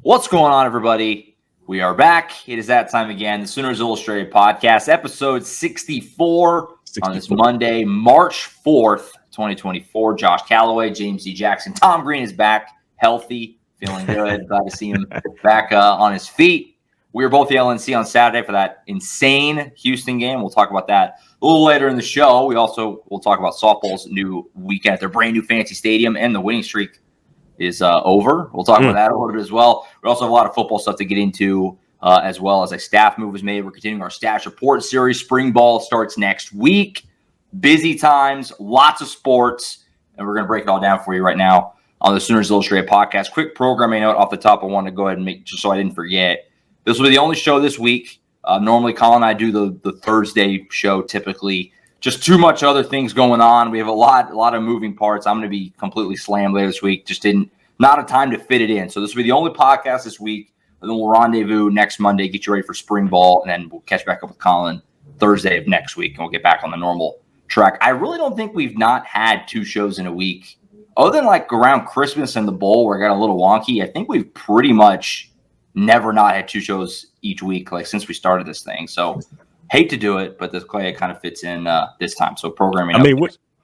What's going on, everybody? We are back. It is that time again. The Sooners Illustrated Podcast, episode 64 on this Monday, March 4th, 2024. Josh Callaway, James D. Jackson. Tom Green is back, healthy, feeling good. Glad to see him back on his feet. We were both at the LNC on Saturday for that insane Houston game. We'll talk about that a little later in the show. We'll talk about softball's new weekend at their brand new fancy stadium, and the winning streak is over. We'll talk about that a little bit as well. We also have a lot of football stuff to get into, as well as a staff move was made. We're continuing our staff report series. Spring ball starts next week. Busy times, lots of sports, and we're going to break it all down for you right now on the Sooners Illustrated Podcast. Quick programming note off the top I wanted to go ahead and make just so I didn't forget. This will be the only show this week. Normally, Colin and I do the Thursday show typically. Just too much other things going on. We have a lot of moving parts. I'm going to be completely slammed later this week. Just not a time to fit it in. So this will be the only podcast this week. And then we'll rendezvous next Monday, get you ready for spring ball, and then we'll catch back up with Colin Thursday of next week, and we'll get back on the normal track. I really don't think we've not had two shows in a week. Other than like around Christmas and the bowl where it got a little wonky, I think we've pretty much never not had two shows each week, like since we started this thing. So hate to do it, but this kind of fits in this time. So programming. I mean,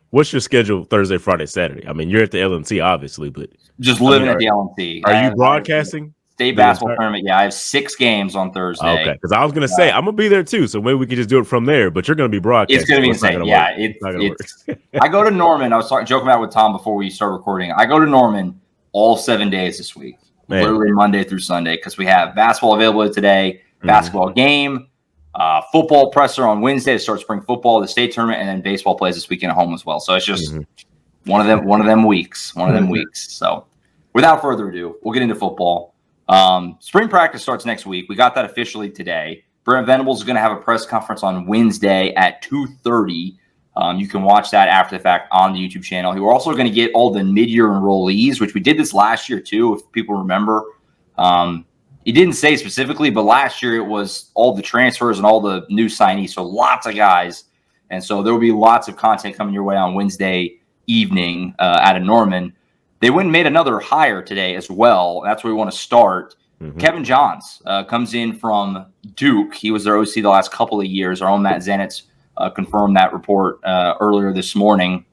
what's your schedule Thursday, Friday, Saturday? I mean, you're at the LNC, obviously, but just living at the LNC. Are you broadcasting? State basketball tournament. Yeah, I have 6 games on Thursday. Okay, because I was going to say I'm going to be there too, so maybe we can just do it from there. But you're going to be broadcasting. It's going to be insane. Yeah, I go to Norman. I was joking about with Tom before we start recording. I go to Norman all 7 days this week, literally Monday through Sunday, because we have basketball available today, basketball game, football presser on Wednesday to start spring football, the state tournament, and then baseball plays this weekend at home as well. So it's just one of them weeks. So without further ado, we'll get into football. Spring practice starts next week. We got that officially today. Brent Venables is going to have a press conference on Wednesday at 2:30. You can watch that after the fact on the YouTube channel. We're also going to get all the mid-year enrollees, which we did this last year too, if people remember. He didn't say specifically, but last year it was all the transfers and all the new signees, so lots of guys. And so there will be lots of content coming your way on Wednesday evening out of Norman. They went and made another hire today as well. That's where we want to start. Kevin Johns comes in from Duke. He was their OC the last couple of years. Our own Matt Zenitz confirmed that report earlier this morning,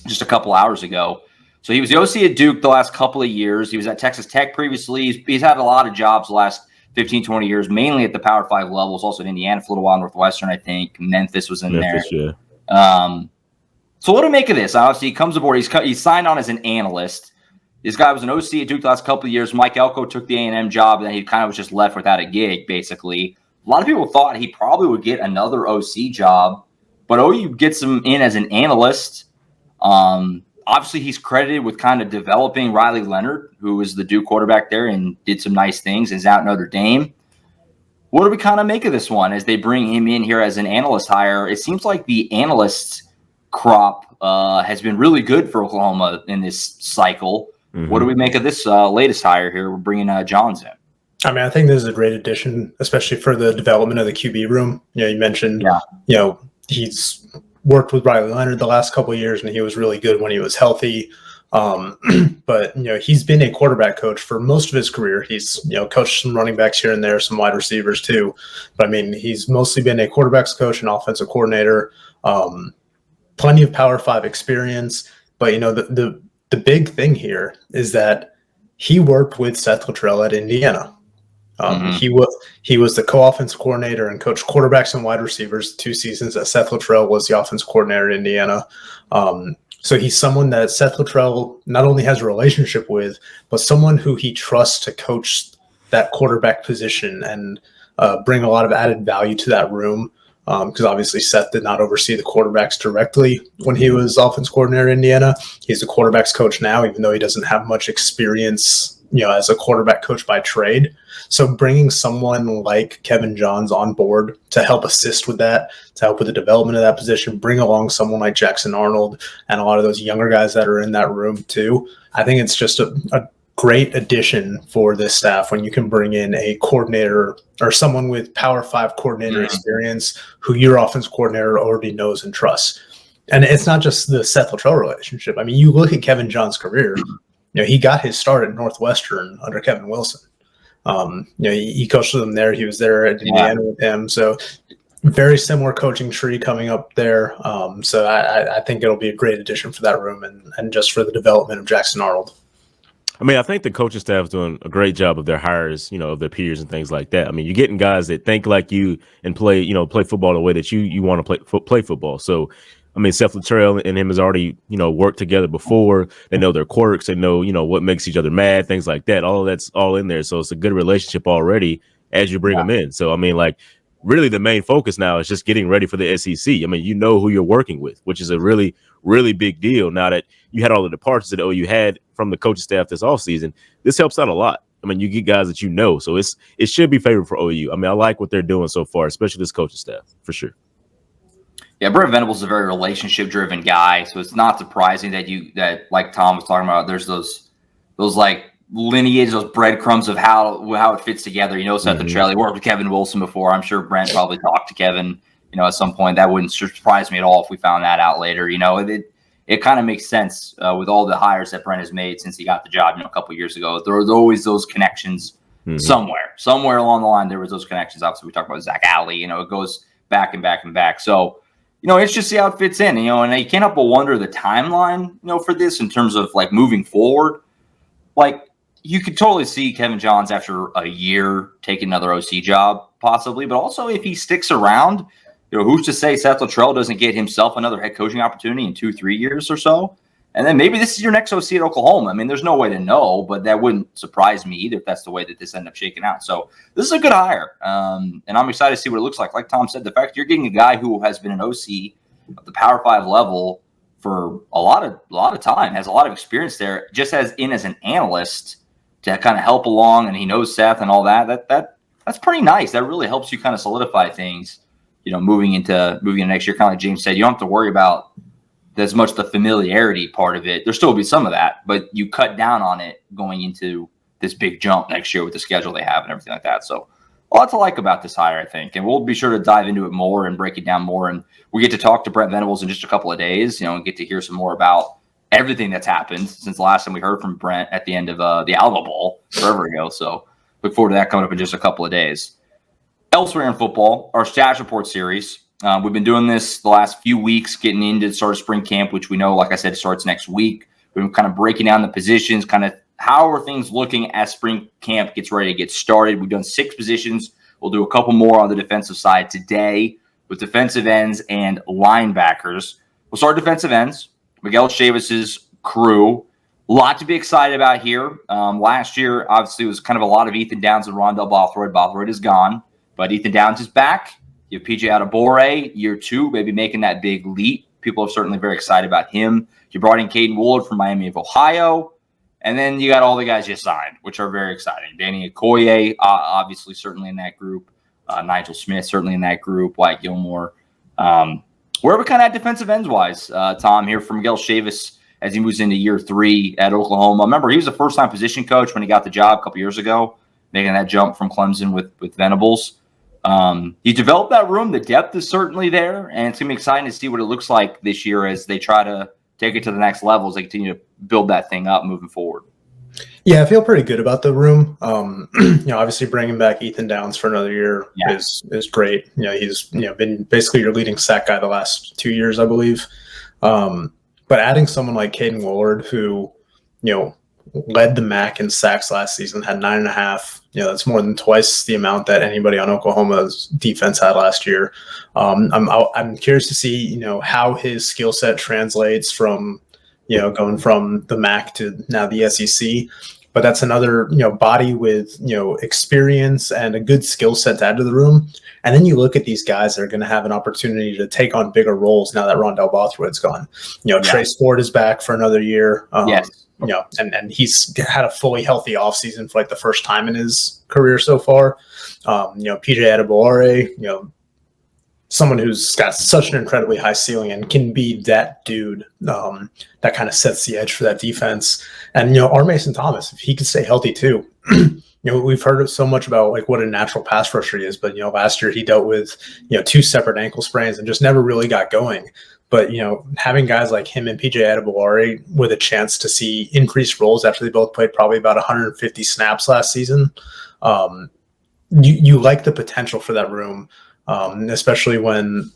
just a couple hours ago. So he was the OC at Duke the last couple of years. He was at Texas Tech previously. He's had a lot of jobs the last 15, 20 years, mainly at the Power 5 levels, also in Indiana for a little while, Northwestern, I think. Memphis was in there. Yeah. So what to make of this? Obviously, he comes aboard. He's signed on as an analyst. This guy was an OC at Duke the last couple of years. Mike Elko took the A&M job, and then he kind of was just left without a gig, basically. A lot of people thought he probably would get another OC job, but OU gets him in as an analyst. Obviously, he's credited with kind of developing Riley Leonard, who was the Duke quarterback there and did some nice things, is out at Notre Dame. What do we kind of make of this one as they bring him in here as an analyst hire? It seems like the analysts crop has been really good for Oklahoma in this cycle. What do we make of this latest hire here? We're bringing Johns in. I mean, I think this is a great addition, especially for the development of the QB room. You mentioned, he's worked with Riley Leonard the last couple of years, and he was really good when he was healthy. But, he's been a quarterback coach for most of his career. He's, coached some running backs here and there, some wide receivers too. But, I mean, he's mostly been a quarterbacks coach and offensive coordinator. Plenty of Power 5 experience. But, the big thing here is that he worked with Seth Luttrell at Indiana. He was the co-offensive coordinator and coached quarterbacks and wide receivers 2 seasons that Seth Luttrell was the offensive coordinator at Indiana. So he's someone that Seth Luttrell not only has a relationship with, but someone who he trusts to coach that quarterback position and bring a lot of added value to that room. Because obviously Seth did not oversee the quarterbacks directly when he was offense coordinator in Indiana. He's the quarterbacks coach now, even though he doesn't have much experience, as a quarterback coach by trade. So bringing someone like Kevin Johns on board to help assist with that, to help with the development of that position, bring along someone like Jackson Arnold and a lot of those younger guys that are in that room too. I think it's just a great addition for this staff when you can bring in a coordinator or someone with Power 5 coordinator experience who your offense coordinator already knows and trusts. And it's not just the Seth Luttrell relationship. I mean, you look at Kevin John's career, he got his start at Northwestern under Kevin Wilson. He coached them there. He was there at Indiana with him. So very similar coaching tree coming up there. So I think it'll be a great addition for that room and just for the development of Jackson Arnold. I mean, I think the coaching staff is doing a great job of their hires, of their peers and things like that. I mean, you're getting guys that think like you and play football the way that you want to play football. So, I mean, Seth Luttrell and him has already, worked together before. They know their quirks. They know, what makes each other mad, things like that. All of that's all in there. So it's a good relationship already as you bring them in. So, I mean, really the main focus now is just getting ready for the SEC. I mean, you know who you're working with, which is a really, really big deal now that you had all the departures that OU had from the coaching staff this offseason. This helps out a lot. I mean, you get guys that so it should be favorable for OU. I mean, I like what they're doing so far, especially this coaching staff, for sure. Yeah, Brent Venables is a very relationship-driven guy, so it's not surprising that like Tom was talking about, there's those lineage, those breadcrumbs of how it fits together. Seth Luttrell worked with Kevin Wilson before. I'm sure Brent probably talked to Kevin, at some point. That wouldn't surprise me at all if we found that out later. It kind of makes sense with all the hires that Brent has made since he got the job, a couple of years ago. There was always those connections somewhere along the line. There was those connections. Obviously, we talked about Zach Alley. It goes back and back and back. So, it's just see how it fits in. And you can't help but wonder the timeline, for this in terms of moving forward. You could totally see Kevin Johns after a year take another OC job, possibly. But also, if he sticks around, who's to say Seth Luttrell doesn't get himself another head coaching opportunity in 2-3 years or so? And then maybe this is your next OC at Oklahoma. I mean, there's no way to know, but that wouldn't surprise me either if that's the way that this ended up shaking out. So this is a good hire. And I'm excited to see what it looks like. Like Tom said, the fact you're getting a guy who has been an OC at the Power 5 level for a lot of time, has a lot of experience there, just as an analyst to kind of help along, and he knows Seth and all that. That's pretty nice. That really helps you kind of solidify things, moving into next year. Kind of like James said, you don't have to worry about as much the familiarity part of it. There still will be some of that, but you cut down on it going into this big jump next year with the schedule they have and everything like that. So a lot to like about this hire, I think. And we'll be sure to dive into it more and break it down more. And we get to talk to Brent Venables in just a couple of days, and get to hear some more about everything that's happened since the last time we heard from Brent at the end of the Alamo Bowl forever ago. So look forward to that coming up in just a couple of days. Elsewhere in football, our Stash Report series. We've been doing this the last few weeks, getting into the start of spring camp, which we know, like I said, starts next week. We've been kind of breaking down the positions, kind of how are things looking as spring camp gets ready to get started. We've done 6 positions. We'll do a couple more on the defensive side today with defensive ends and linebackers. We'll start defensive ends. Miguel Chavis's crew. A lot to be excited about here. Last year, obviously, it was kind of a lot of Ethan Downs and Rondell Bothroyd. Bothroyd is gone, but Ethan Downs is back. You have PJ Adebawore, year 2, maybe making that big leap. People are certainly very excited about him. You brought in Caden Woolard from Miami of Ohio. And then you got all the guys you signed, which are very exciting. Danny Okoye, obviously, certainly in that group. Nigel Smith, certainly in that group. Wyatt Gilmore. Where are we kind of at defensive ends-wise, Tom, here from Miguel Chavis as he moves into year 3 at Oklahoma? Remember, he was a first-time position coach when he got the job a couple years ago, making that jump from Clemson with Venables. You develop that room. The depth is certainly there, and it's going to be exciting to see what it looks like this year as they try to take it to the next level, as they continue to build that thing up moving forward. Yeah, I feel pretty good about the room. Obviously bringing back Ethan Downs for another year is great. He's been basically your leading sack guy the last 2 years, I believe. But adding someone like Caden Woolard, who led the MAC in sacks last season, had 9.5. That's more than twice the amount that anybody on Oklahoma's defense had last year. I'm curious to see how his skill set translates from going from the MAC to now the SEC. But that's another, body with, experience and a good skill set to add to the room. And then you look at these guys that are going to have an opportunity to take on bigger roles now that Rondell Bothroyd's gone. Trace Ford is back for another year. Yes. And he's had a fully healthy offseason for the first time in his career so far. PJ Adebawore, someone who's got such an incredibly high ceiling and can be that dude that kind of sets the edge for that defense. And, R. Mason Thomas, if he could stay healthy too. We've heard so much about what a natural pass rusher he is, but, last year he dealt with, 2 separate ankle sprains and just never really got going. But, having guys like him and PJ Adebawore with a chance to see increased roles after they both played probably about 150 snaps last season, You like the potential for that room, especially when,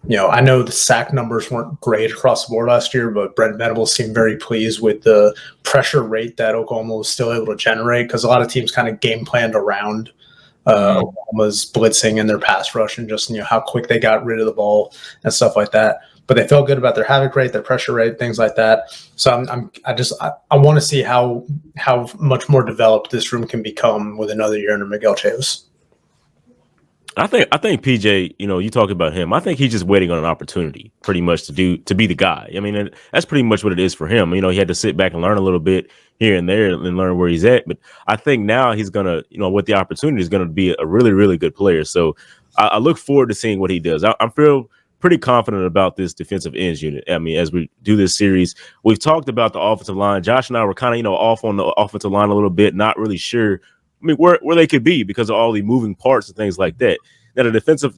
I know the sack numbers weren't great across the board last year, but Brent Venables seemed very pleased with the pressure rate that Oklahoma was still able to generate, because a lot of teams kind of game planned around Oklahoma's blitzing and their pass rush and just, how quick they got rid of the ball and stuff like that. But they felt good about their havoc rate, their pressure rate, things like that. So I want to see how much more developed this room can become with another year under Miguel Chavis. I think PJ, you talk about him. I think he's just waiting on an opportunity, pretty much, to be the guy. I mean, that's pretty much what it is for him. He had to sit back and learn a little bit here and there and learn where he's at. But I think now he's gonna, with the opportunity, is gonna be a really, really good player. So I look forward to seeing what he does. I feel pretty confident about this defensive ends unit. I mean, as we do this series, we've talked about the offensive line. Josh and I were kind of, off on the offensive line a little bit, not really sure. I mean, where they could be because of all the moving parts and things like that. Now, the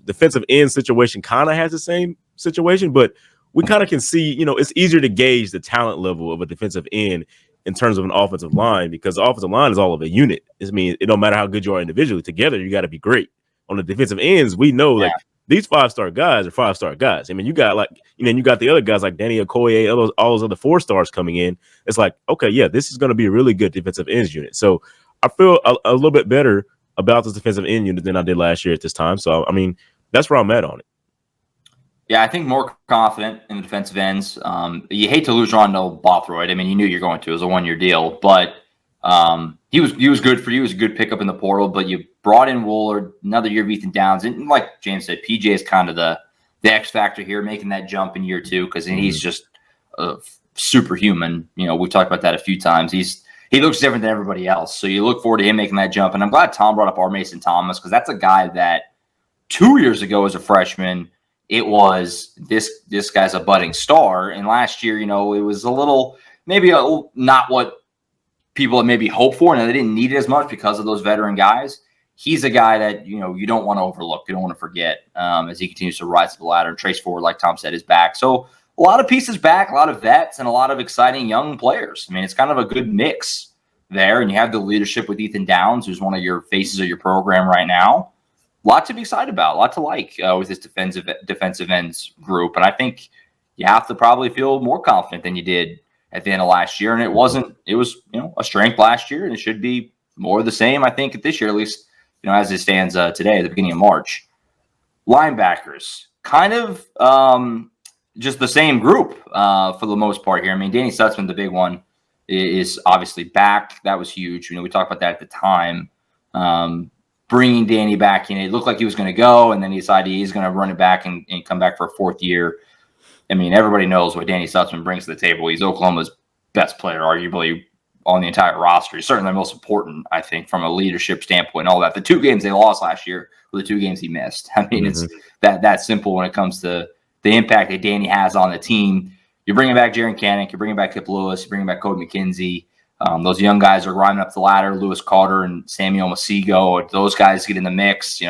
defensive end situation kind of has the same situation, but we kind of can see, it's easier to gauge the talent level of a defensive end in terms of an offensive line, because the offensive line is all of a unit. I mean, it don't matter how good you are individually. Together, you got to be great. On the defensive ends, we know like these 5-star guys are 5-star guys. I mean, you got you got the other guys like Danny Okoye, all those other 4-stars coming in. It's like, okay, yeah, this is going to be a really good defensive ends unit. So I feel a little bit better about this defensive end unit than I did last year at this time. So, I mean, that's where I'm at on it. Yeah, I think more confident in the defensive ends. You hate to lose Rondell Bothroyd. I mean, you knew you're going to. It was a 1-year deal. But he was good for you. It was a good pickup in the portal. But you brought in Woolard, another year of Ethan Downs. And like James said, PJ is kind of the X factor here, making that jump in year 2, because he's just superhuman. We've talked about that a few times. He looks different than everybody else. So you look forward to him making that jump. And I'm glad Tom brought up R. Mason Thomas, because that's a guy that 2 years ago as a freshman, it was this guy's a budding star. And last year, it was a little, maybe not what people had maybe hoped for, and they didn't need it as much because of those veteran guys. He's a guy that, you don't want to overlook. You don't want to forget as he continues to rise to the ladder. And Trace Ford, like Tom said, is back. So a lot of pieces back, a lot of vets, and a lot of exciting young players. I mean, it's kind of a good mix there. And you have the leadership with Ethan Downs, who's one of your faces of your program right now. A lot to be excited about, a lot to like with this defensive ends group. And I think you have to probably feel more confident than you did at the end of last year. And it was, a strength last year, and it should be more of the same, I think, at this year, at least, as it stands today at the beginning of March. Linebackers, kind of just the same group for the most part here. I mean, Danny Stutzman, the big one, is obviously back. That was huge. We talked about that at the time. Bringing Danny back in, it looked like he was going to go, and then he decided he's going to run it back and come back for a 4th year. I mean, everybody knows what Danny Stutzman brings to the table. He's Oklahoma's best player, arguably, on the entire roster. He's certainly the most important, I think, from a leadership standpoint and all that. The 2 games they lost last year were the 2 games he missed. I mean, it's that simple when it comes to the impact that Danny has on the team. You're bringing back Jaron Kannick, you're bringing back Kip Lewis, you're bringing back Cody McKenzie. Those young guys are climbing up the ladder. Lewis Carter and Samuel Masigo, those guys get in the mix.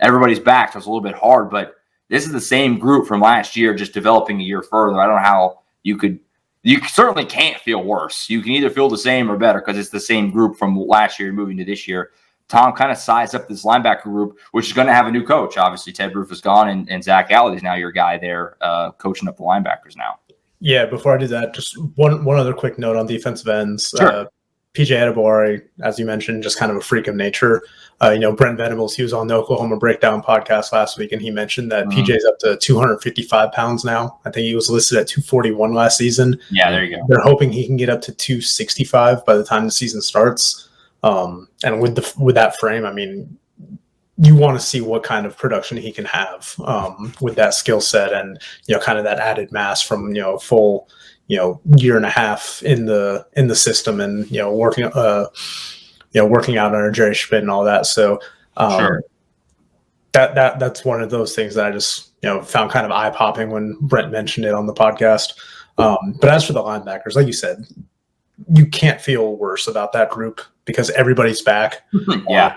Everybody's back, so it's a little bit hard, but this is the same group from last year, just developing a year further. I don't know how you certainly can't feel worse. You can either feel the same or better, because it's the same group from last year moving to this year. Tom kind of sized up this linebacker group, which is going to have a new coach. Obviously, Ted Roof is gone, and Zach Alley is now your guy there coaching up the linebackers now. Yeah, before I do that, just one other quick note on defensive ends. Sure. PJ Adebawari, as you mentioned, just kind of a freak of nature. Brent Venables, he was on the Oklahoma Breakdown podcast last week, and he mentioned that PJ's up to 255 pounds now. I think he was listed at 241 last season. Yeah, there you go. They're hoping he can get up to 265 by the time the season starts. And with that frame, I mean, you want to see what kind of production he can have with that skill set and, kind of that added mass from, full, year and a half in the system and, working out under Jerry Schmidt and all that. So sure. That's one of those things that I just, found kind of eye popping when Brent mentioned it on the podcast. But as for the linebackers, like you said, you can't feel worse about that group because everybody's back. Yeah.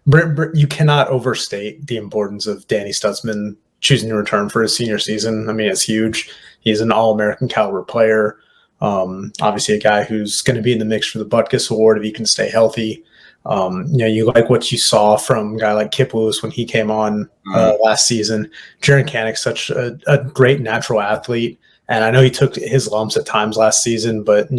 You cannot overstate the importance of Danny Stutzman choosing to return for his senior season. I mean, it's huge. He's an All-American caliber player. Obviously a guy who's going to be in the mix for the Butkus Award if he can stay healthy. You like what you saw from a guy like Kip Lewis when he came on last season. Jaren Kanik's such a great natural athlete, and I know he took his lumps at times last season, but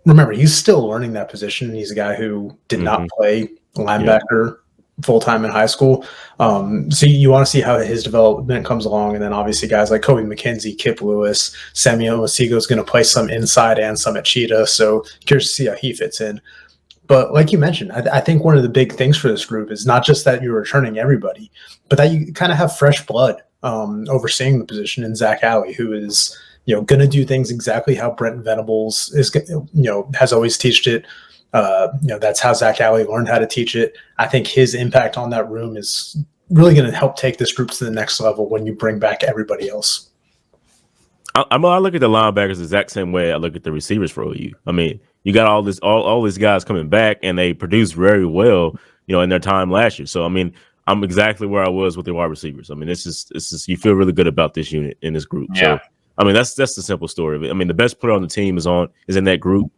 remember, he's still learning that position. He's a guy who did not play linebacker full-time in high school. So you want to see how his development comes along. And then obviously guys like Kobe McKenzie, Kip Lewis, Samuel Masigo is going to play some inside and some at Cheetah. So curious to see how he fits in. But like you mentioned, I think one of the big things for this group is not just that you're returning everybody, but that you kind of have fresh blood overseeing the position in Zach Alley, who is going to do things exactly how Brent Venables is, has always teached it. That's how Zach Alley learned how to teach it. I think his impact on that room is really going to help take this group to the next level when you bring back everybody else. I look at the linebackers the exact same way I look at the receivers for OU. I mean, you got all these guys coming back, and they produced very well, in their time last year. So I mean, I'm exactly where I was with the wide receivers. I mean, this is you feel really good about this unit in this group. Yeah. So I mean, that's the simple story of it. I mean, the best player on the team is in that group.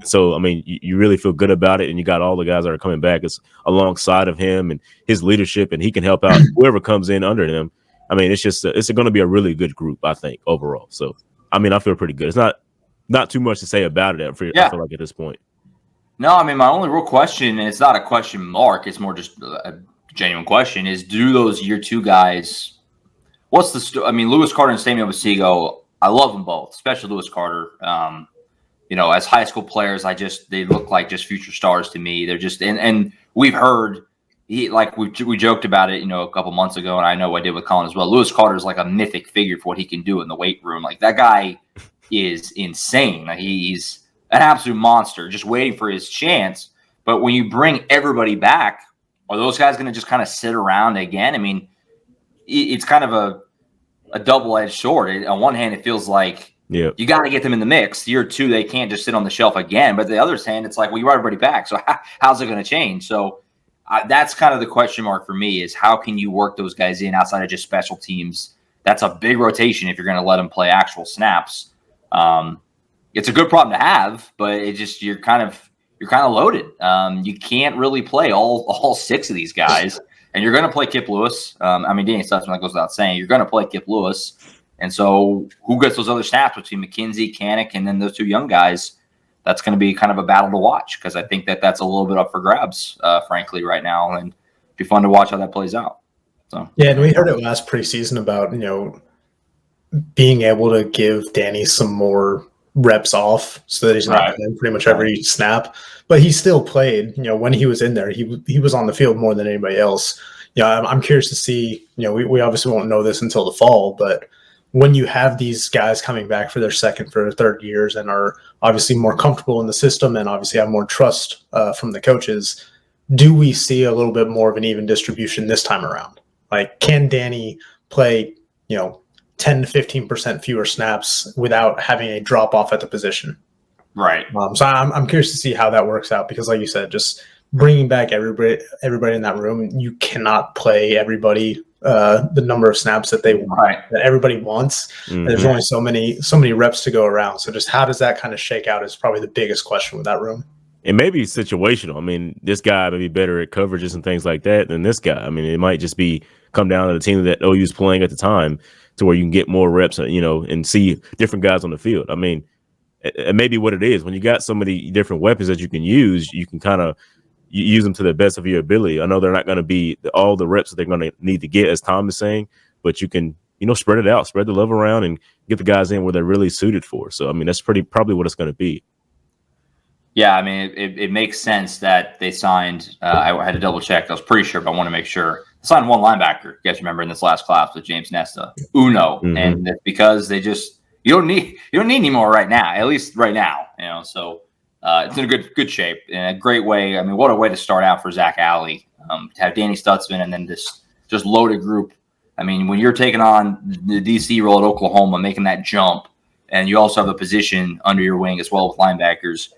So I mean, you really feel good about it, and you got all the guys that are coming back alongside of him and his leadership, and he can help out whoever comes in under him. I mean, it's going to be a really good group, I think, overall. So I mean, I feel pretty good. It's not too much to say about it. I feel like at this point. No, I mean, my only real question, and it's not a question mark, it's more just a genuine question, is do those year two guys, Lewis Carter and Samuel Masigo, I love them both, especially Lewis Carter. As high school players, they look like just future stars to me. They're just, and we've heard, we joked about it, a couple months ago, and I know I did with Colin as well. Lewis Carter is like a mythic figure for what he can do in the weight room. Like, that guy is insane. He's an absolute monster, just waiting for his chance. But when you bring everybody back, are those guys going to just kind of sit around again? I mean, it's kind of a double-edged sword. On one hand, it feels like you got to get them in the mix. Year two, they can't just sit on the shelf again. But the other hand, it's like, well, you brought everybody back. So how's it going to change? So that's kind of the question mark for me, is how can you work those guys in outside of just special teams? That's a big rotation if you're going to let them play actual snaps. It's a good problem to have, but it just you're kind of loaded. You can't really play all six of these guys, and you're going to play Kip Lewis. Danny Stutzman, that goes without saying. You're going to play Kip Lewis, and so who gets those other snaps between McKenzie, Kanik, and then those two young guys? That's going to be kind of a battle to watch, because I think that's a little bit up for grabs, frankly, right now, and it'd be fun to watch how that plays out. So yeah, and we heard it last preseason about being able to give Danny some more reps off so that he's not playing pretty much every snap, but he still played. When he was in there, he was on the field more than anybody else. I'm curious to see. We obviously won't know this until the fall, but when you have these guys coming back for their second, for their third years, and are obviously more comfortable in the system, and obviously have more trust from the coaches, do we see a little bit more of an even distribution this time around? Like, can Danny play 10 to 15% fewer snaps without having a drop off at the position? Right. So I'm curious to see how that works out, because like you said, just bringing back everybody in that room, you cannot play everybody the number of snaps that that everybody wants. Mm-hmm. There's only so many reps to go around. So just how does that kind of shake out is probably the biggest question with that room. It may be situational. I mean, this guy may be better at coverages and things like that than this guy. I mean, it might just come down to the team that OU is playing at the time, to where you can get more reps, and see different guys on the field. I mean, it may be what it is. When you got so many different weapons that you can use, you can kind of use them to the best of your ability. I know they're not going to be all the reps that they're going to need to get, as Tom is saying, but you can, spread it out, spread the love around, and get the guys in where they're really suited for. So, I mean, that's probably what it's going to be. Yeah, I mean, it makes sense that they signed. I had to double check. I was pretty sure, but I want to make sure. They signed one linebacker. You guys remember in this last class with James Nesta, Uno, and that's because they just you don't need any more right now. At least right now, So it's in a good shape, in a great way. I mean, what a way to start out for Zach Alley. To have Danny Stutzman and then this just loaded group. I mean, when you're taking on the DC role at Oklahoma, making that jump, and you also have a position under your wing as well with linebackers.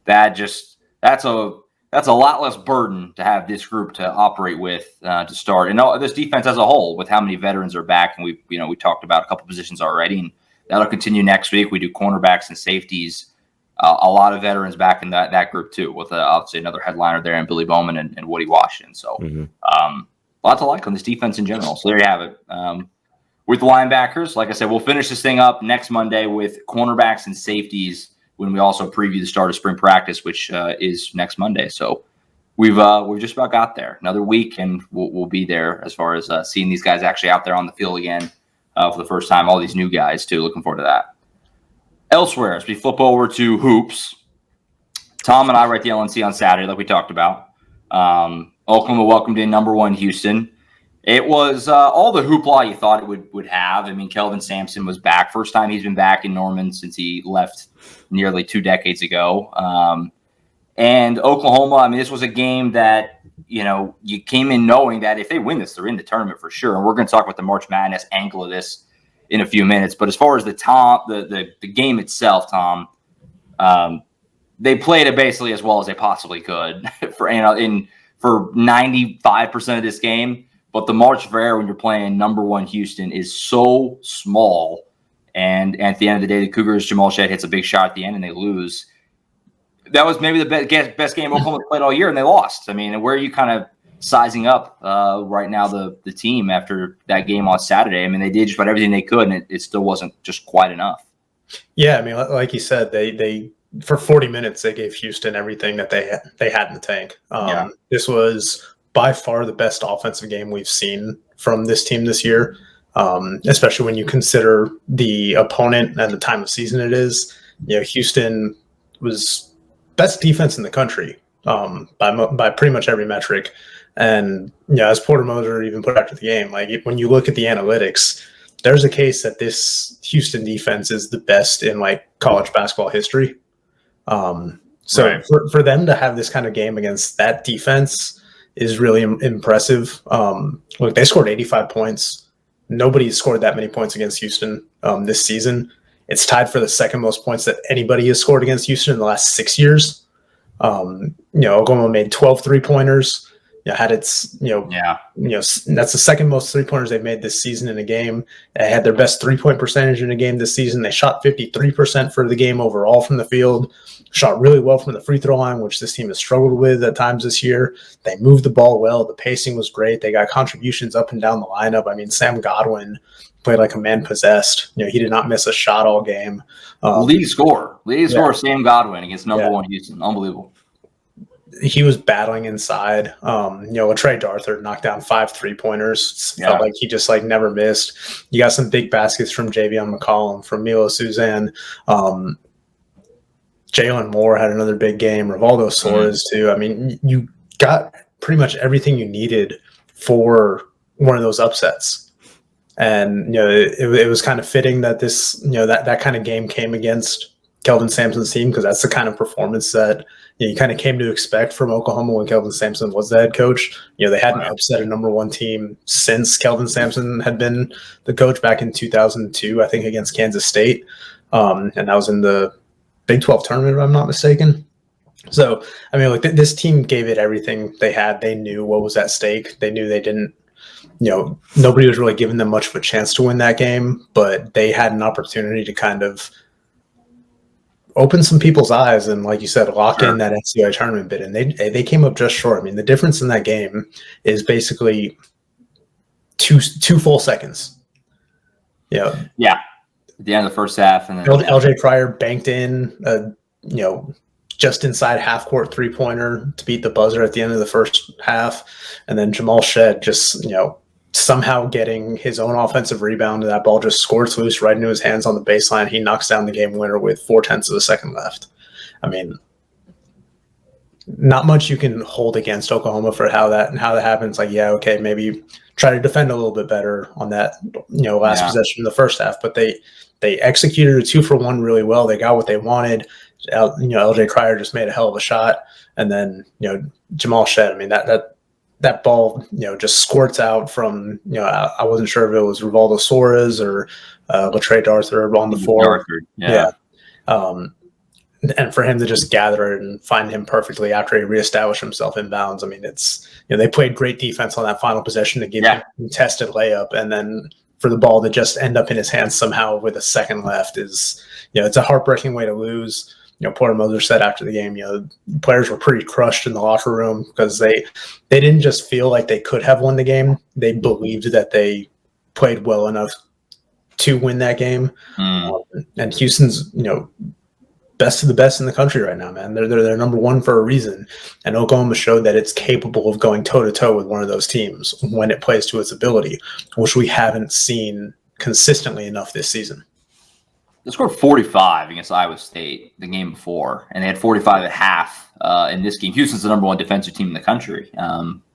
That's a lot less burden to have this group to operate with to start. And this defense as a whole, with how many veterans are back, and we talked about a couple positions already, and that'll continue next week. We do cornerbacks and safeties. a lot of veterans back in that group too, with obviously another headliner there and Billy Bowman and Woody Washington. So lots to like on this defense in general. So there you have it. With the linebackers, like I said, we'll finish this thing up next Monday with cornerbacks and safeties when we also preview the start of spring practice, which is next Monday. So we've just about got there. Another week, and we'll be there as far as seeing these guys actually out there on the field again for the first time. All these new guys too. Looking forward to that. Elsewhere, as we flip over to hoops, Tom and I were at the LNC on Saturday, like we talked about. Oklahoma welcomed in number 1 Houston. It was all the hoopla you thought it would have. I mean, Kelvin Sampson was back. First time he's been back in Norman since he left nearly 2 decades ago. And Oklahoma, I mean, this was a game that, you came in knowing that if they win this, they're in the tournament for sure. And we're going to talk about the March Madness angle of this in a few minutes. But as far as the game itself, Tom, they played it basically as well as they possibly could for 95% of this game. But the march for error when you're playing number 1 Houston is so small. And at the end of the day, the Cougars, Jamal Shead hits a big shot at the end and they lose. That was maybe the best game Oklahoma played all year, and they lost. I mean, where are you kind of sizing up right now the team after that game on Saturday? I mean, they did just about everything they could, and it still wasn't just quite enough. Yeah, I mean, like you said, they for 40 minutes they gave Houston everything that they had in the tank. This was by far the best offensive game we've seen from this team this year, especially when you consider the opponent and the time of season it is. Houston was best defense in the country by pretty much every metric. And as Porter Moser even put after the game, like when you look at the analytics, there's a case that this Houston defense is the best in like college basketball history. Right. For them to have this kind of game against that defense is really impressive. Look, they scored 85 points. Nobody's scored that many points against Houston this season. It's tied for the second most points that anybody has scored against Houston in the last 6 years. Oklahoma made 12 3-pointers. Had its, that's the second most 3-pointers they've made this season in a game. They had their best 3-point percentage in a game this season. They shot 53% for the game overall from the field. Shot really well from the free throw line, which this team has struggled with at times this year. They moved the ball well. The pacing was great. They got contributions up and down the lineup. I mean, Sam Godwin played like a man possessed. He did not miss a shot all game. Lead scorer, Sam Godwin against number 1 Houston. Unbelievable. He was battling inside. Trey Darthur knocked down 5 3-pointers. Felt like he just never missed. You got some big baskets from Javion McCollum, from Milo Suzanne. Jalen Moore had another big game. Rivaldo Soares too. I mean, you got pretty much everything you needed for one of those upsets. And it was kind of fitting that this that kind of game came against Kelvin Sampson's team, because that's the kind of performance that you kind of came to expect from Oklahoma when Kelvin Sampson was the head coach. They hadn't upset a number 1 team since Kelvin Sampson had been the coach back in 2002, I think, against Kansas State. And that was in the Big 12 tournament, if I'm not mistaken. So, I mean, this team gave it everything they had. They knew what was at stake. They knew they didn't, nobody was really giving them much of a chance to win that game, but they had an opportunity to kind of open some people's eyes and, like you said, lock in that NCAA tournament bid. And they came up just short. I mean, the difference in that game is basically two full seconds. Yeah. At the end of the first half. And then LJ Pryor banked in just inside half court 3-pointer to beat the buzzer at the end of the first half. And then Jamal Shead just, somehow getting his own offensive rebound, and that ball just squirts loose right into his hands on the baseline. He knocks down the game winner with 0.4 of a second left. I mean, not much you can hold against Oklahoma for how that happens. Maybe try to defend a little bit better on that, last possession in the first half, but they executed a 2-for-1 really well. They got what they wanted. LJ Cryer just made a hell of a shot. And then, Jamal Shead, I mean, that ball, just squirts out from, I wasn't sure if it was Rivaldo Soares or Trey Darthur on the floor. Yeah. And for him to just gather it and find him perfectly after he reestablished himself in bounds. I mean, it's, they played great defense on that final possession to give him a contested layup. And then for the ball to just end up in his hands somehow with a second left is, it's a heartbreaking way to lose. Porter Moser said after the game, players were pretty crushed in the locker room because they didn't just feel like they could have won the game. They believed that they played well enough to win that game. And Houston's, best of the best in the country right now, man. They're number one for a reason. And Oklahoma showed that it's capable of going toe-to-toe with one of those teams when it plays to its ability, which we haven't seen consistently enough this season. They scored 45 against Iowa State the game before, and they had 45 at half in this game. Houston's the number one defensive team in the country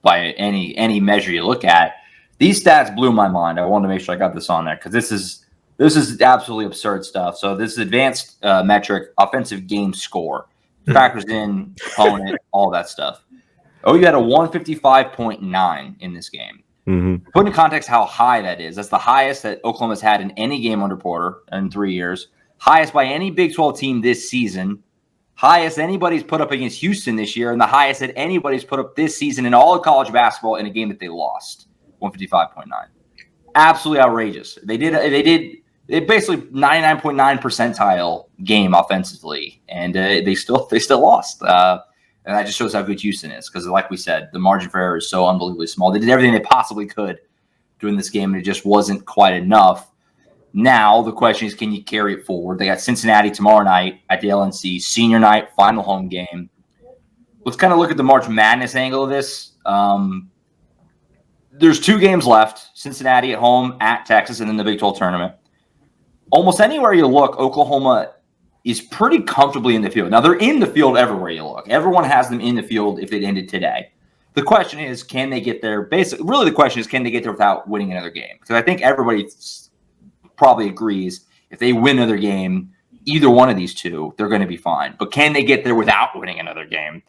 by any measure you look at. These stats blew my mind. I wanted to make sure I got this on there because this is absolutely absurd stuff. So this is advanced metric, offensive game score. Factors in opponent, all that stuff. OU had a 155.9 in this game. Mm-hmm. Put in context how high that is. That's the highest that Oklahoma's had in any game under Porter in 3 years. Highest by any Big 12 team this season. Highest anybody's put up against Houston this year, and the highest that anybody's put up this season in all of college basketball in a game that they lost. 155.9. Absolutely outrageous. They did basically 99.9 percentile game offensively, and they still lost. And that just shows how good Houston is because, like we said, the margin for error is so unbelievably small. They did everything they possibly could during this game, and it just wasn't quite enough. Now, the question is, can you carry it forward? They got Cincinnati tomorrow night at the LNC, senior night, final home game. Let's kind of look at the March Madness angle of this. There's 2 games left, Cincinnati at home, at Texas, and then the Big 12 tournament. Almost anywhere you look, Oklahoma is pretty comfortably in the field. Now, they're in the field everywhere you look. Everyone has them in the field if it ended today. The question is, can they get there? Really, the question is, can they get there without winning another game? Because I think everybody probably agrees if they win another game, either one of these two, they're going to be fine. But can they get there without winning another game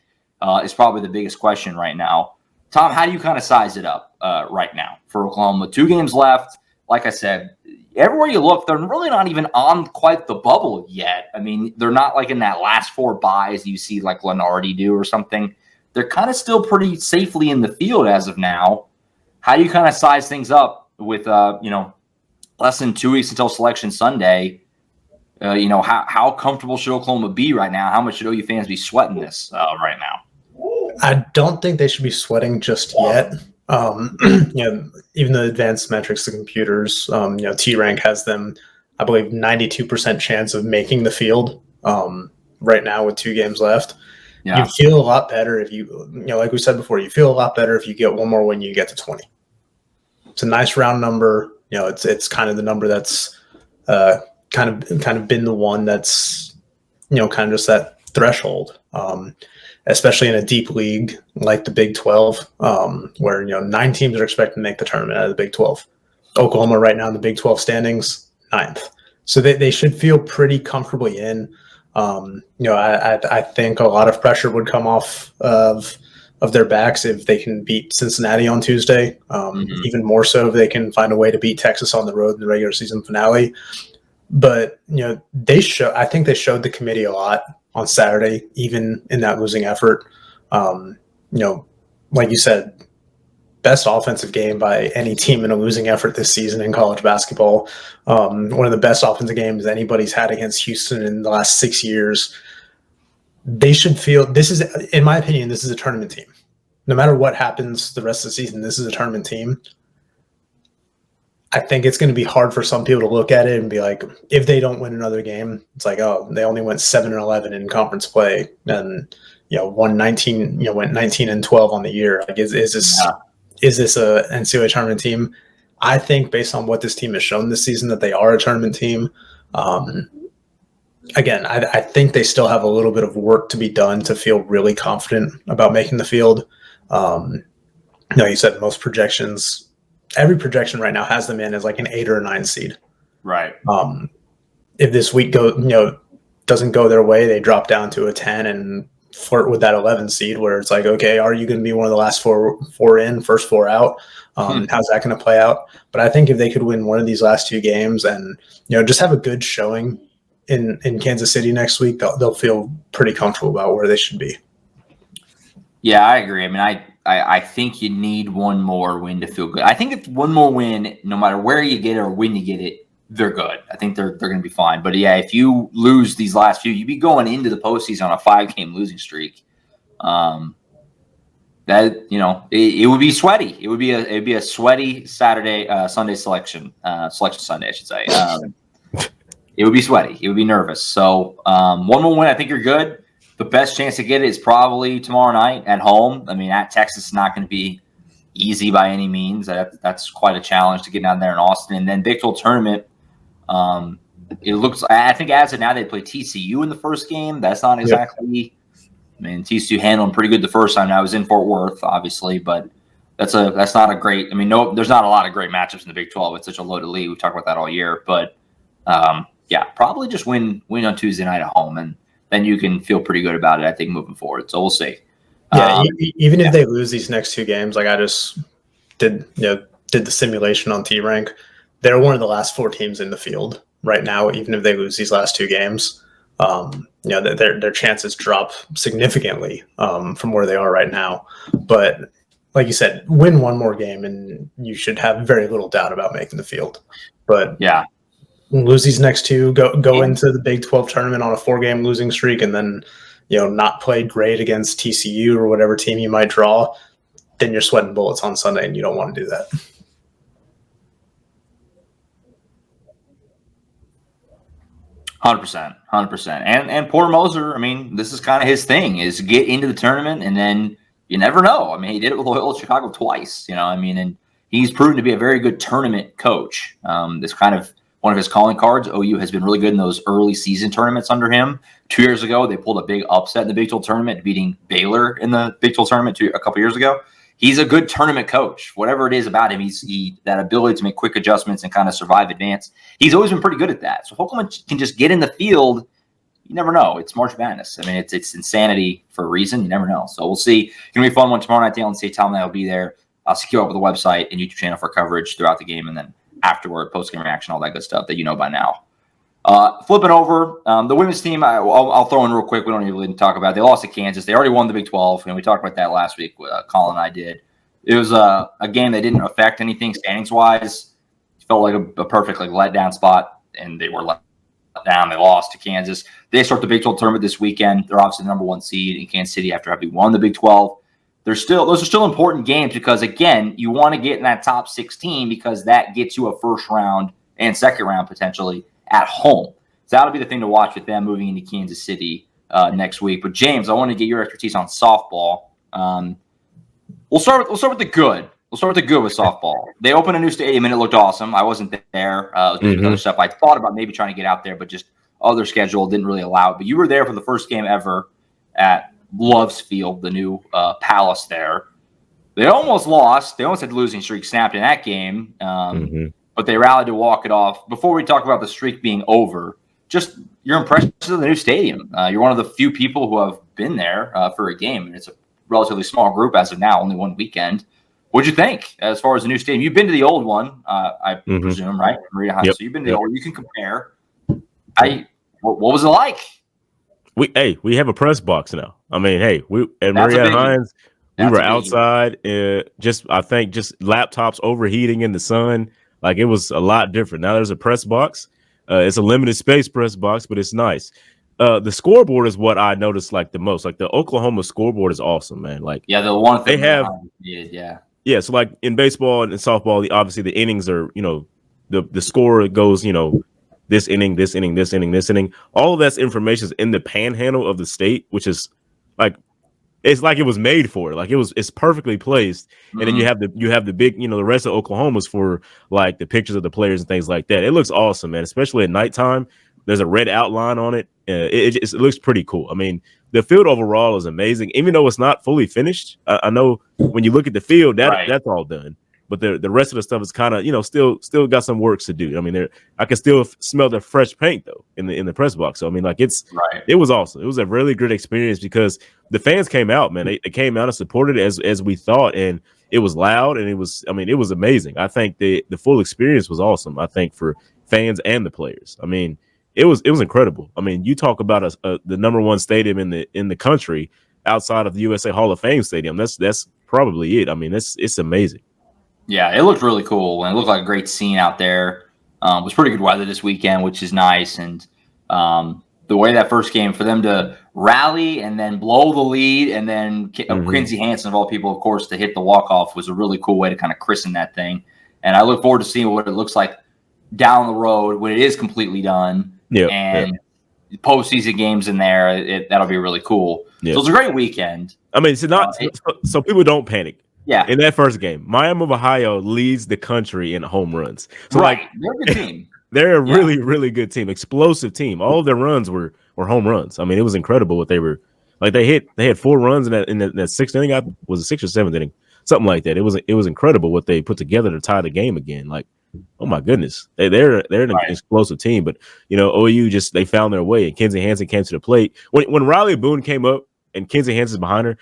is probably the biggest question right now. Tom, how do you kind of size it up right now for Oklahoma? 2 games left. Like I said, everywhere you look, they're really not even on quite the bubble yet. I mean, they're not like in that last 4 buys you see like Lenardi do or something. They're kind of still pretty safely in the field as of now. How do you kind of size things up with, less than 2 weeks until Selection Sunday? How comfortable should Oklahoma be right now? How much should OU fans be sweating this right now? I don't think they should be sweating just yet. Even the advanced metrics, the computers, T-Rank has them, I believe, 92% chance of making the field right now with 2 games left. Yeah. You feel a lot better if like we said before, you feel a lot better if you get one more win, you get to 20. It's a nice round number. It's kind of the number that's kind of been the one that's, kind of just that threshold. Especially in a deep league like the Big 12, where 9 teams are expected to make the tournament out of the Big 12. Oklahoma right now in the Big 12 standings, 9th. So they should feel pretty comfortably in. I think a lot of pressure would come off of their backs if they can beat Cincinnati on Tuesday. Even more so if they can find a way to beat Texas on the road in the regular season finale. But I think they showed the committee a lot on Saturday, even in that losing effort. Like you said, best offensive game by any team in a losing effort this season in college basketball. One of the best offensive games anybody's had against Houston in the last 6 years. They should feel this is, in my opinion, this is a tournament team. No matter what happens the rest of the season, this is a tournament team. I think it's going to be hard for some people to look at it and be like, if they don't win another game, it's like, oh, they only went 7-11 in conference play and won 19, went 19-12 on the year. Like, is this a NCAA tournament team? I think based on what this team has shown this season that they are a tournament team. Again, I think they still have a little bit of work to be done to feel really confident about making the field. You said most projections. Every projection right now has them in as like an 8 or a 9 seed. Right. If this week doesn't go their way, they drop down to a 10 and flirt with that 11 seed where it's like, okay, are you going to be one of the last four in, first 4 out? How's that going to play out? But I think if they could win one of these last 2 games and, just have a good showing in Kansas City next week, they'll feel pretty comfortable about where they should be. Yeah, I agree. I mean, I think you need one more win to feel good. I think if one more win, no matter where you get it or when you get it, they're good. I think they're going to be fine. But yeah, if you lose these last few, you'd be going into the postseason on a 5-game losing streak. That it would be sweaty. It'd be a sweaty Sunday selection Sunday, I should say. It would be sweaty. It would be nervous. So one more win, I think you're good. The best chance to get it is probably tomorrow night at home. I mean, at Texas is not going to be easy by any means. That's quite a challenge to get down there in Austin. And then Big 12 tournament. It looks. I think as of now they play TCU in the first game. That's not exactly. Yep. I mean, TCU handled them pretty good the first time. I was in Fort Worth, obviously, but that's not a great. I mean, there's not a lot of great matchups in the Big 12. It's such a loaded league. We've talked about that all year, but probably just win on Tuesday night at home, and then you can feel pretty good about it. I think moving forward. So we'll see. Yeah, even if they lose these next 2 games, like I just did the simulation on T-Rank. They're one of the last 4 teams in the field right now. Even if they lose these last 2 games, their chances drop significantly from where they are right now. But like you said, win one more game, and you should have very little doubt about making the field. But lose these next 2, go into the Big 12 tournament on a 4-game losing streak, and then not play great against TCU or whatever team you might draw. Then you're sweating bullets on Sunday, and you don't want to do that. 100%. And poor Moser, I mean, this is kind of his thing, is get into the tournament, and then you never know. I mean, he did it with Loyola Chicago twice, and he's proven to be a very good tournament coach. This kind of one of his calling cards. OU has been really good in those early season tournaments under him. 2 years ago, they pulled a big upset in the Big 12 tournament, beating Baylor in the Big 12 tournament a couple years ago. He's a good tournament coach. Whatever it is about him, he that ability to make quick adjustments and kind of survive advance. He's always been pretty good at that. So if Oklahoma can just get in the field, you never know. It's March Madness. I mean, it's insanity for a reason. You never know. So we'll see. It's going to be a fun one tomorrow night. The LNC Tom and I will be there. I'll secure up with the website and YouTube channel for coverage throughout the game, and then afterward, post-game reaction, all that good stuff that you know by now. Flipping over, the women's team, I'll throw in real quick. We don't even really talk about it. They lost to Kansas. They already won the Big 12, and we talked about that last week. Colin and I did. It was a game that didn't affect anything standings-wise. It felt like a perfect letdown spot, and they were let down. They lost to Kansas. They start the Big 12 tournament this weekend. They're obviously the number 1 seed in Kansas City after having won the Big 12. Those are still important games because, again, you want to get in that top 16 because that gets you a first round and second round potentially at home. So that'll be the thing to watch with them moving into Kansas City next week. But James, I want to get your expertise on softball. We'll start with the good. We'll start with the good with softball. They opened a new stadium and it looked awesome. I wasn't there. It was doing other stuff. I thought about maybe trying to get out there, but just other schedule didn't really allow it. But you were there for the first game ever at Love's Field, the new Palace there. They almost lost. They almost had the losing streak snapped in that game, but they rallied to walk it off. Before we talk about the streak being over, just your impressions of the new stadium. You're one of the few people who have been there for a game, and it's a relatively small group as of now, only one weekend. What'd you think as far as the new stadium? You've been to the old one, I presume, right? Maria Hines. Yep. So you've been to the old. You can compare. What was it like? We have a press box now. I mean, we at Maria Hines, we were outside. I think just laptops overheating in the sun. Like, it was a lot different. Now there's a press box. It's a limited space press box, but it's nice. The scoreboard is what I noticed the most. Like, the Oklahoma scoreboard is awesome, man. Like, the one thing they have. Yeah. So like in baseball and softball, obviously the innings are, the score goes, this inning, this inning, this inning, this inning. All of that's information is in the panhandle of the state, which is it's like it was made for it. Like, it's perfectly placed. And then you have the big, the rest of Oklahoma's for like the pictures of the players and things like that. It looks awesome, man. Especially at nighttime. There's a red outline on it. It looks pretty cool. I mean, the field overall is amazing, even though it's not fully finished. I know when you look at the field, that's all done. But the rest of the stuff is kind of, still got some works to do. I mean, I can still smell the fresh paint though in the press box. So I mean, like, it was awesome. It was a really good experience because the fans came out, man. They came out and supported it as we thought, and it was loud and it was amazing. I think the full experience was awesome. I think for fans and the players. I mean, it was incredible. I mean, you talk about the number 1 stadium in the country outside of the USA Hall of Fame stadium. That's probably it. I mean, it's amazing. Yeah, it looked really cool, and it looked like a great scene out there. It was pretty good weather this weekend, which is nice. And the way that first game, for them to rally and then blow the lead, and then Quincy Hansen, of all people, of course, to hit the walk-off was a really cool way to kind of christen that thing. And I look forward to seeing what it looks like down the road when it is completely done. Postseason games in there, that'll be really cool. So it's a great weekend. I mean, so people don't panic. Yeah. In that first game, Miami of Ohio leads the country in home runs. So they're a good team. They're a really, really good team, explosive team. All of their runs were home runs. I mean, it was incredible what they were like. They had 4 runs in that sixth inning. Was it 6th or 7th inning? Something like that. It was incredible what they put together to tie the game again. Like, oh my goodness, they're an explosive team. But OU they found their way, and Kinsey Hansen came to the plate. When Riley Boone came up and Kinsey Hansen's behind her,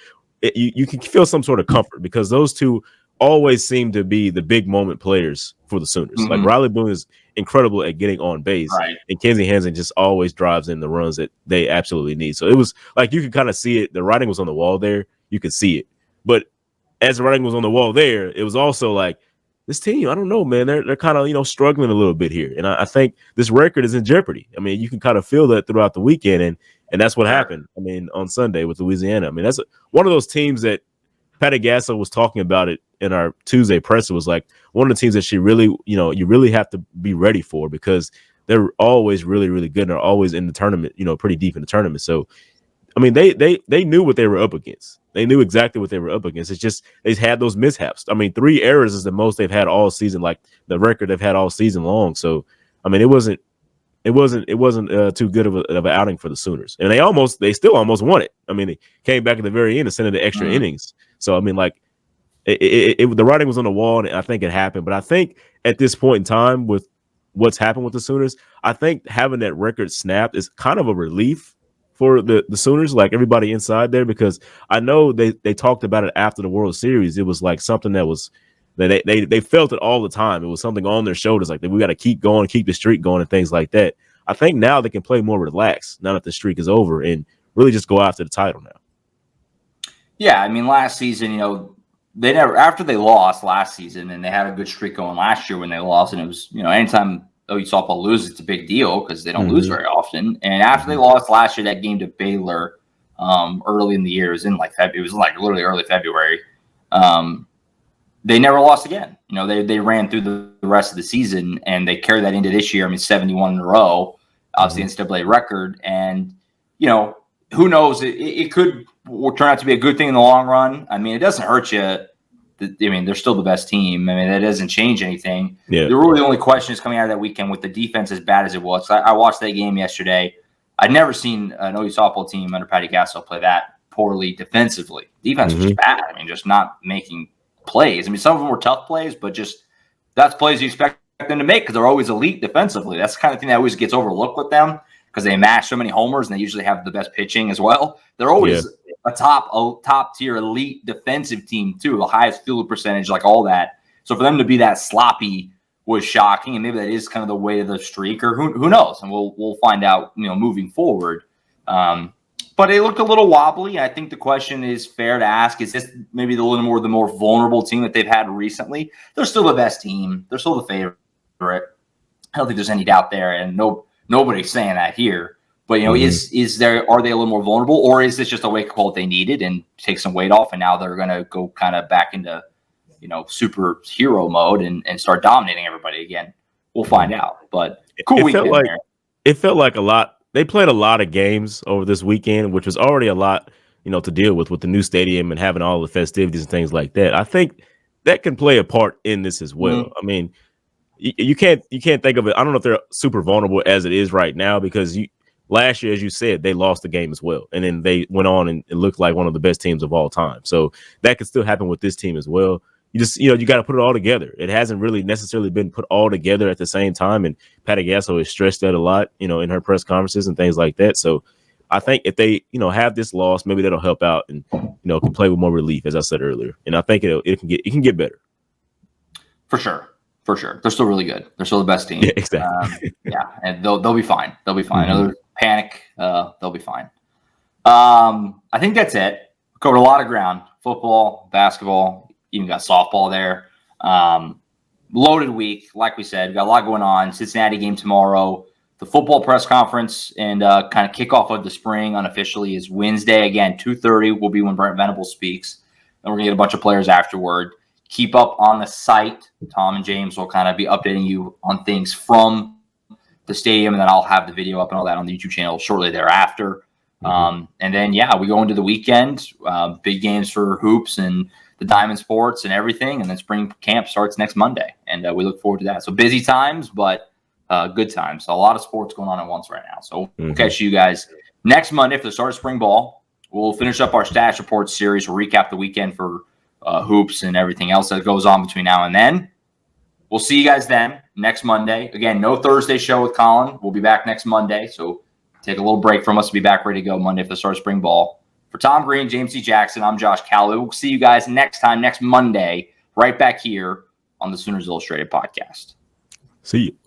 you can feel some sort of comfort because those two always seem to be the big moment players for the Sooners. Like Riley Boone is incredible at getting on base, and Kinsey Hansen just always drives in the runs that they absolutely need. So it was like you could kind of see it. The writing was on the wall there. You could see it. But as the writing was on the wall there, it was also like, this team, I don't know, man. They're kind of struggling a little bit here, and I think this record is in jeopardy. I mean, you can kind of feel that throughout the weekend, and that's what happened. I mean, on Sunday with Louisiana. I mean, that's one of those teams that Patty Gasso was talking about it in our Tuesday presser. Was like one of the teams that she really, you really have to be ready for because they're always really, really good and are always in the tournament, pretty deep in the tournament. So, I mean, they knew what they were up against. They knew exactly what they were up against. It's just they've had those mishaps. I mean, 3 errors is the most they've had all season, like the record they've had all season long. So, I mean, it wasn't too good of an outing for the Sooners, and they still almost won it. I mean, they came back at the very end and sent it to extra innings. So, I mean, like the writing was on the wall, and I think it happened. But I think at this point in time, with what's happened with the Sooners, I think having that record snapped is kind of a relief for the Sooners, like everybody inside there, because I know they talked about it after the World Series. It was like something that was that they felt it all the time. It was something on their shoulders, like we got to keep going, keep the streak going, and things like that. I think now they can play more relaxed now that the streak is over and really just go after the title now. Yeah, I mean, last season, they never, after they lost last season, and they had a good streak going last year when they lost, and it was, anytime OU softball loses, it's a big deal because they don't lose very often. And after they lost last year, that game to Baylor early in the year, it was literally early February. They never lost again. They ran through the rest of the season, and they carried that into this year. I mean, 71 in a row, obviously NCAA record. And, who knows? It could turn out to be a good thing in the long run. I mean, it doesn't hurt you. I mean, they're still the best team. I mean, that doesn't change anything. Yeah. The only question is coming out of that weekend with the defense as bad as it was. I watched that game yesterday. I'd never seen an OU softball team under Patty Gasso play that poorly defensively. Defense was just bad. I mean, just not making plays. I mean, some of them were tough plays, but just that's plays you expect them to make because they're always elite defensively. That's the kind of thing that always gets overlooked with them because they mash so many homers and they usually have the best pitching as well. They're always a top tier elite defensive team too, the highest field percentage, like all that. So for them to be that sloppy was shocking, and maybe that is kind of the way of the streak, or who knows? And we'll find out, moving forward. But it looked a little wobbly. I think the question is fair to ask: is this maybe the more vulnerable team that they've had recently? They're still the best team. They're still the favorite. I don't think there's any doubt there, and nobody's saying that here. But are they a little more vulnerable, or is this just a wake-up call that they needed and take some weight off, and now they're going to go kind of back into superhero mode and start dominating everybody again? We'll find out. But cool weekend. It felt like a lot. They played a lot of games over this weekend, which was already a lot, to deal with the new stadium and having all the festivities and things like that. I think that can play a part in this as well. I mean, you can't think of it. I don't know if they're super vulnerable as it is right now because last year, as you said, they lost the game as well. And then they went on and looked like one of the best teams of all time. So that could still happen with this team as well. You just, you got to put it all together. It hasn't really necessarily been put all together at the same time. And Patty Gasso has stressed that a lot, in her press conferences and things like that. So I think if they, have this loss, maybe that'll help out and, can play with more relief, as I said earlier. And I think it can get better. For sure. They're still really good. They're still the best team. Yeah, exactly. And they'll be fine. They'll be fine. Another panic. They'll be fine. I think that's it. Covered a lot of ground: football, basketball, even got softball there. loaded week. Like we said, we got a lot going on. Cincinnati game tomorrow. The football press conference and kind of kickoff of the spring unofficially is Wednesday. Again, 2:30 will be when Brent Venables speaks. Then we're going to get a bunch of players afterward. Keep up on the site. Tom and James will kind of be updating you on things from the stadium, and then I'll have the video up and all that on the YouTube channel shortly thereafter. And then, we go into the weekend. Big games for hoops and the Diamond Sports and everything. And then spring camp starts next Monday. And we look forward to that. So busy times, but good times. So a lot of sports going on at once right now. So we'll catch you guys next Monday for the start of spring ball. We'll finish up our Stash Report series. We'll recap the weekend for hoops and everything else that goes on between now and then. We'll see you guys then next Monday. Again, no Thursday show with Colin. We'll be back next Monday. So take a little break from us to be back ready to go Monday for the start of spring ball. For Tom Green, James C. Jackson, I'm Josh Callaway. We'll see you guys next time, next Monday, right back here on the Sooners Illustrated podcast. See you.